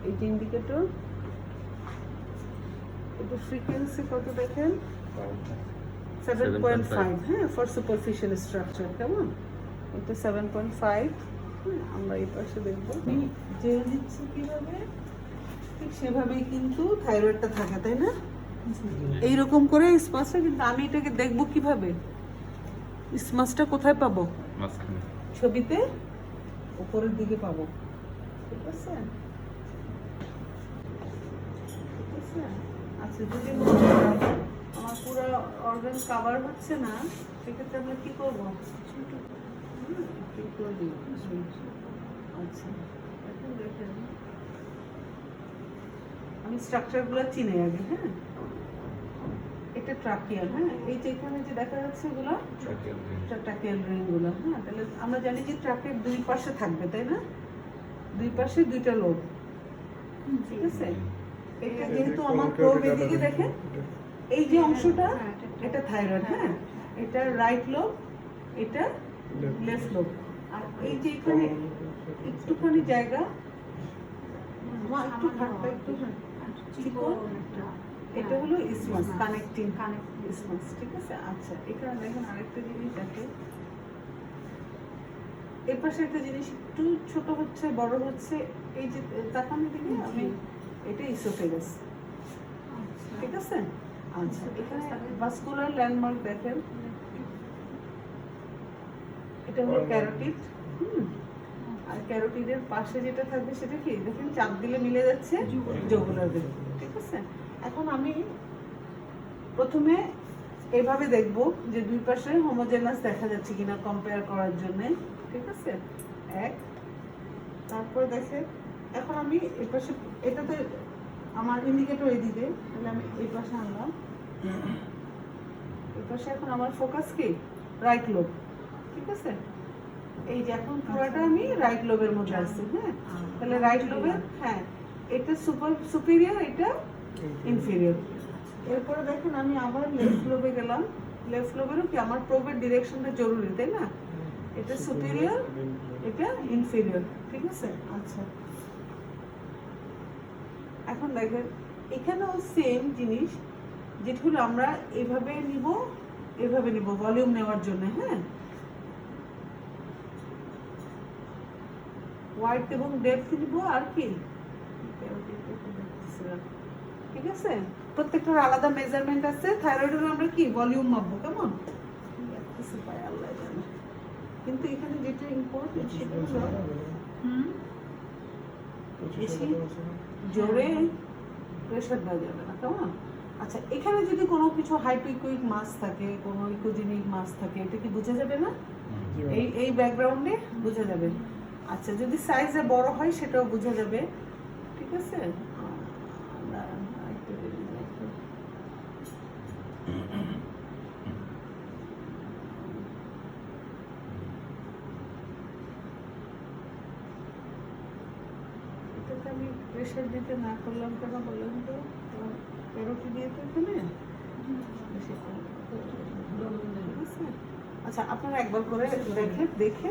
এইটা ইন্ডিকেটর, এটা ফ্রিকোয়েন্সি কত দেখেন 7.5, হ্যাঁ, ফর সুপারফিশিয়াল স্ট্রাকচার। কেমন? এটা 7.5। আমরা এই পাশে দেখবো আমি জেল দিচ্ছি কিভাবে, ঠিক সেভাবেই কিন্তু থাইরয়েডটা থাকে, তাই না? এইরকম করে স্মাসটা, কিন্তু আমি এটাকে দেখবো কিভাবে? স্মাসটা কোথায় পাবো? ছবিতে উপরের দিকে পাবো, ঠিক আছে? আচ্ছা, যদি আমার পুরো অর্গান কভার হচ্ছে না, সেক্ষেত্রে আমরা কি করবো? আচ্ছা, এখন দেখেন আমি স্ট্রাকচারগুলো চিনি আগে। হ্যাঁ, এটা ট্রাকিয়াল। হ্যাঁ, এই যে এখানে যে দেখা যাচ্ছে এগুলো ট্রাকিয়াল রিংগুলো। হ্যাঁ, তাহলে আমরা জানি যে ট্রাকের দুই পাশে থাকবে, তাই না? দুই পাশে দুইটা লোব, ঠিক আছে? এটা যেহেতু আমার প্রোব এদিকে দেখেন, এই যে অংশটা এটা থাইরয়েড। হ্যাঁ, এটা রাইট লোব, এটা লেফট লোব। আর এই যে এখানে একটুখানি জায়গা, একটু ঘাটটা একটু চিকন, এটা হলো ইসমাস, কানেক্টিং ইসমাস, ঠিক আছে? আচ্ছা, এখানে দেখেন আরেকটা জিনিস আছে, এর পাশে একটা জিনিস একটু ছোট হচ্ছে, বড় হচ্ছে, এই যে তাকানো দিকে আমি, এটা ইসোফেগাস, ঠিক আছে? আচ্ছা, এখানে ভাস্কুলার ল্যান্ডমার্ক দেখেন, এটা হলো ক্যারোটিড। আর ক্যারোটিডের পাশে যেটা থাকবে সেটা কি দেখেন, চাপ দিলে মিলে যাচ্ছে জগুলার ভেন, ঠিক আছে? এখন আমি প্রথমে এভাবে দেখব যে দুই পাশে হোমোজেনাস দেখা যাচ্ছে কিনা কম্পেয়ার করার জন্য, ঠিক আছে? এক, তারপর দেখেন এখন আমি এই পাশে, এটাতে আমার ইন্ডিকেটর এদিকে, তাহলে আমি এই পাশে আনলাম, এই পাশে এখন আমার ফোকাস কি রাইট লোব, ঠিক আছে? এই যে এখন পুরোটা আমি রাইট লোবের মধ্যে আসছি। হ্যাঁ, তাহলে রাইট লোবের, হ্যাঁ, এটা সুপিরিয়র, এটা ইনফিরিয়র। এরপরে দেখেন আমি আবার লেফট লোবে গেলাম, লেফট লোবেরও কি আমার প্রোবের ডিরেকশনটা জরুরি, তাই না? এটা সুপিরিয়র, এটা ইনফিরিয়র, ঠিক আছে? আচ্ছা, এখন দেখেন এখানেও সেম জিনিস, যেটা হলো আমরা এভাবে নিব, এভাবে নিব ভলিউম নেওয়ার জন্য। হ্যাঁ, ওয়াইড এবং ডেপথ নিব, আর কি, ঠিক আছে? প্রত্যেকটার আলাদা মেজারমেন্ট আছে। থাইরয়েডের আমরা কি ভলিউম মাপবো, কেমন? আল্লাহ জানে। কিন্তু এখানে যেটা ইম্পর্টেন্ট সেটা হলো বেশি জোরে প্রেশার দেওয়া যাবে না, কেমন? আচ্ছা, এখানে যদি কোনো কিছু হাইপোইকুইক মাস থাকে, কোনো ইকোজেনিক মাস থাকে, এটা কি বোঝা যাবে না? এই ব্যাকগ্রাউন্ডে বোঝা যাবে। আচ্ছা, যদি সাইজে বড় হয় সেটাও বোঝা যাবে, ঠিক আছে? এটাতে আমি প্রেশার দিতে না করলাম কেন বললাম তো, ক্যারোটি দিয়ে তো এখানে বেশি। আচ্ছা, আপনারা একবার করে দেখে